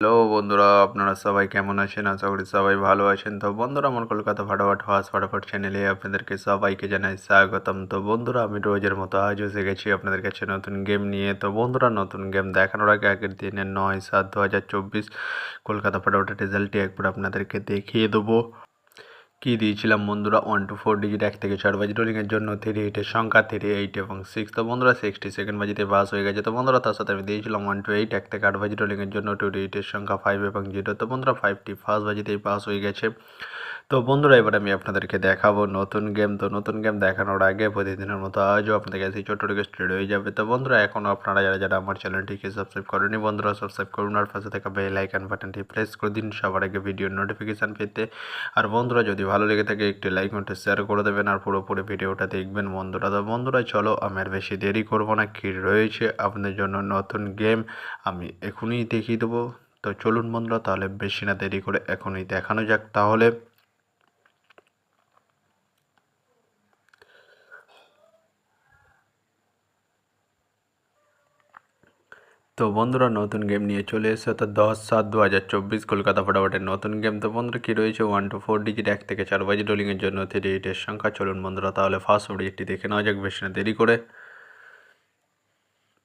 Hello বন্ধুরা, আপনারা সবাই কেমন আছেন? আশা করি সবাই ভালো আছেন। তো বন্ধুরা, আমার কলকাতা ফাটাফাট ফার্স্ট ফাটাফাট চ্যানেলে আপনাদেরকে সবাইকে জানাই স্বাগতম। তো বন্ধুরা, আমি রোজের মতো আজও এসে গেছি আপনাদের কাছে নতুন গেম নিয়ে। তো বন্ধুরা, নতুন গেম দেখানোর আগে আগের দিনের 9/7/2024 কলকাতা ফাটাফাটের রেজাল্টটি একবার আপনাদেরকে দেখিয়ে দেবো। কী দিয়েছিলাম বন্ধুরা, 1 to 4 ডিজিট 1 থেকে 4 বাজি রোলিংয়ের জন্য 38-এর সংখ্যা 38 এবং 6। তো বন্ধুরা 60 বাজিতে পাস হয়ে গেছে। তো বন্ধুরা, তার সাথে আমি দিয়েছিলাম 1 to 8 1 থেকে 8 বাজি রোলিংয়ের জন্য 28-এর সংখ্যা 5 এবং 0। তো বন্ধুরা 5টি ফার্স্ট বাজিতেই পাস হয়ে গেছে। তো বন্ধুরা, এবার আমি আপনাদেরকে দেখাবো নতুন গেম। তো নতুন গেম দেখানোর আগে প্রতিদিনের মতো আজও আপনাদের কাছে ছোট্ট রিকোয়েস্ট রয়ে যাবে। তো বন্ধুরা, এখনও আপনারা যারা আমার চ্যানেলটিকে সাবস্ক্রাইব করেনি বন্ধুরা, সাবস্ক্রাইব করুন আর পাশে থাকা বেল আইকন বাটনটি প্রেস করে দিন সবার আগে ভিডিওর নোটিফিকেশান পেতে। আর বন্ধুরা, যদি ভালো লেগে থাকে একটি লাইক ও শেয়ার করে দেবেন আর পুরোপুরি ভিডিওটা দেখবেন বন্ধুরা। তো বন্ধুরা, চলো আমি আর বেশি দেরি করব না, কী রয়েছে আপনাদের জন্য নতুন গেম আমি এখনই দেখিয়ে দেবো। তো চলুন বন্ধুরা, তাহলে বেশি না দেরি করে এখনই দেখানো যাক তাহলে। তো বন্ধুরা, নতুন গেম নিয়ে চলে এসেছে তো 10/7/2024 কলকাতা ফাটাফাটের নতুন গেম। তো বন্ধুরা, কী রয়েছে 1 to 4 ডিজিট 1 থেকে 4 বাজি রোলিংয়ের জন্য 38-এর সংখ্যা। চলুন বন্ধুরা, তাহলে ফার্স্ট ডিজিটটি দেখে নেওয়া যাক বেশি না দেরি করে।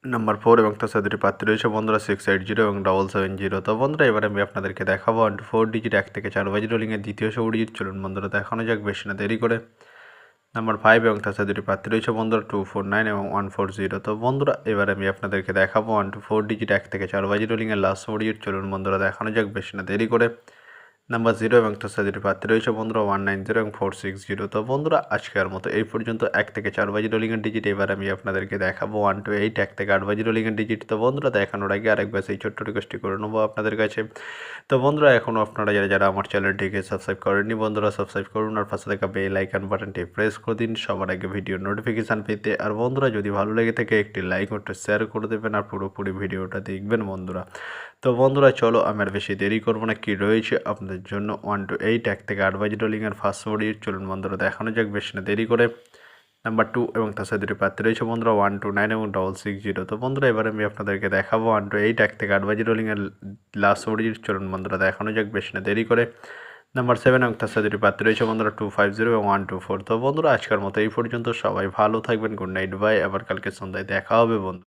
নাম্বার 4 এবং তার সাথে দুটি প্রার্থী রয়েছে বন্ধুরা 680 এবং 770। তো বন্ধুরা, এবারে আমি আপনাদেরকে দেখাবো 1 to 4 ডিজিট 1 থেকে 4 বাজি রোলিংয়ের দ্বিতীয় ডিজিট। চলুন বন্ধুরা, দেখানো যাক বেশি না দেরি করে। নাম্বার 5 এবং তার সাথে দুটি প্রার্থী রয়েছে বন্ধুরা 249 এবং 140। তো বন্ধুরা, এবার আমি আপনাদেরকে দেখাবো 1 to 4 ডিজিট 1 থেকে 4 বাজি রোলিংয়ের লাস্ট ডিজিট। চলুন বন্ধুরা, দেখানো যাক বেশি না দেরি করে। নাম্বার 0 এবং তার সাথে দুটি প্রার্থী রয়েছে বন্ধুরা 190 এবং 460। তো বন্ধুরা, আজকের মতো এই পর্যন্ত 1 থেকে 4 বাজি রোলিংয়ের ডিজিট। এবার আমি আপনাদেরকে দেখাবো 1 to 8 1 থেকে 8 বাজি রোলিংয়ের ডিজিট। তো বন্ধুরা, দেখানোর আগে আরেকবার সেই ছোট্ট রিকোয়েস্টটি করে নেবো আপনাদের কাছে। তো বন্ধুরা, এখনও আপনারা যারা আমার চ্যানেলটিকে সাবস্ক্রাইব করেননি বন্ধুরা, সাবস্ক্রাইব করুন আর পাশে থাকা বেল আইকন বাটনটি প্রেস করে দিন সবার আগে ভিডিও নোটিফিকেশান পেতে। আর বন্ধুরা, যদি ভালো লেগে থাকে একটি লাইক ও শেয়ার করে দেবেন আর পুরোপুরি ভিডিওটা দেখবেন বন্ধুরা। তো বন্ধুরা, চলো আমি আর বেশি দেরি করবো না, কী রয়েছে আপনাদের জন্য 1 to 8 1 থেকে 8 বাজি রোলিংয়ের ফার্স্ট ডিজিট। চলুন বন্ধুরা, দেখানো যাক বেশি না দেরি করে। নাম্বার 2 এবং তার সাথে দুটি প্রার্থী রয়েছে বন্ধুরা 129 এবং 660। তো বন্ধুরা, এবার আমি আপনাদেরকে দেখাবো 1 to 8 1 থেকে 8 বাজি রোলিংয়ের লাস্ট ডিজিট। চলুন বন্ধুরা, দেখানো যাক বেশি না দেরি করে। নাম্বার 7 এবং তার সাথে দুটি প্রার্থী রয়েছে বন্ধুরা 250 এবং 124। তো বন্ধুরা, আজকের মতো এই পর্যন্ত। সবাই ভালো থাকবেন। Good night, bye. আবার কালকে সন্ধ্যায় দেখা হবে বন্ধু।